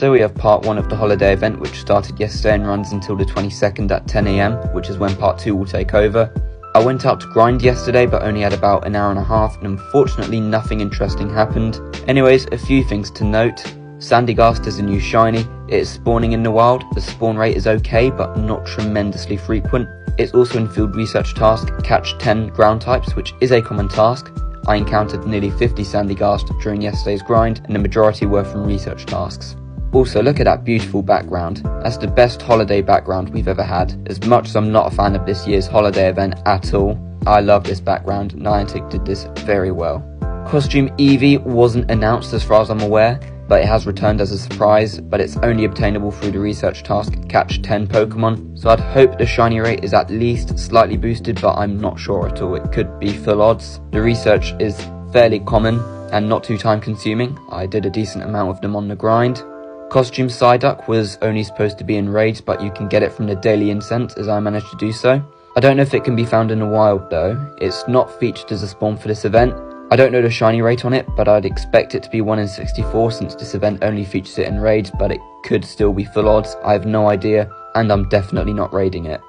So we have part 1 of the holiday event, which started yesterday and runs until the 22nd at 10 AM, which is when part 2 will take over. I went out to grind yesterday, but only had about an hour and a half, and unfortunately nothing interesting happened. Anyways, a few things to note. Sandygast is a new shiny. It is spawning in the wild. The spawn rate is okay, but not tremendously frequent. It's also in field research task, catch 10 ground types, which is a common task. I encountered nearly 50 Sandygast during yesterday's grind, and the majority were from research tasks. Also, look at that beautiful background. That's the best holiday background we've ever had. As much as I'm not a fan of this year's holiday event at all, I love this background. Niantic did this very well. Costume Eevee wasn't announced as far as I'm aware, but it has returned as a surprise, but it's only obtainable through the research task catch 10 Pokemon, so I'd hope the shiny rate is at least slightly boosted, but I'm not sure at all. It could be full odds. The research is fairly common and not too time consuming. I did a decent amount of them on the grind. Costume Psyduck was only supposed to be in raids, but you can get it from the daily incense, as I managed to do so. I don't know if it can be found in the wild though. It's not featured as a spawn for this event. I don't know the shiny rate on it, but I'd expect it to be 1 in 64 since this event only features it in raids, but it could still be full odds. I have no idea, and I'm definitely not raiding it.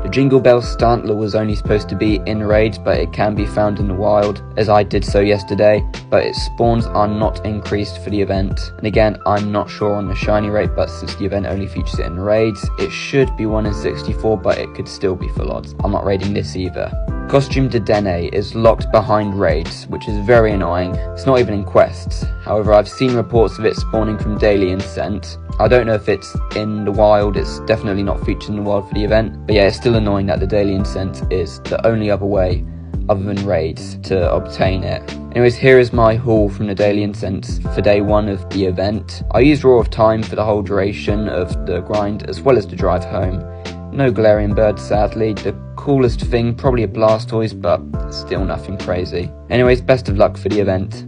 The Jingle Bell Stantler was only supposed to be in raids, but it can be found in the wild, as I did so yesterday, but its spawns are not increased for the event. And again, I'm not sure on the shiny rate, but since the event only features it in raids, it should be 1 in 64, but it could still be full odds. I'm not raiding this either. Costume Dedenne is locked behind raids, which is very annoying. It's not even in quests. However, I've seen reports of it spawning from daily incense. I don't know if it's in the wild. It's definitely not featured in the wild for the event, but yeah, it's still annoying that the daily incense is the only other way other than raids to obtain it. Anyways, here is my haul from the daily incense for day 1 of the event. I used Roar of Time for the whole duration of the grind, as well as the drive home. No Galarian Bird, sadly. The coolest thing, probably a Blastoise, but still nothing crazy. Anyways, best of luck for the event.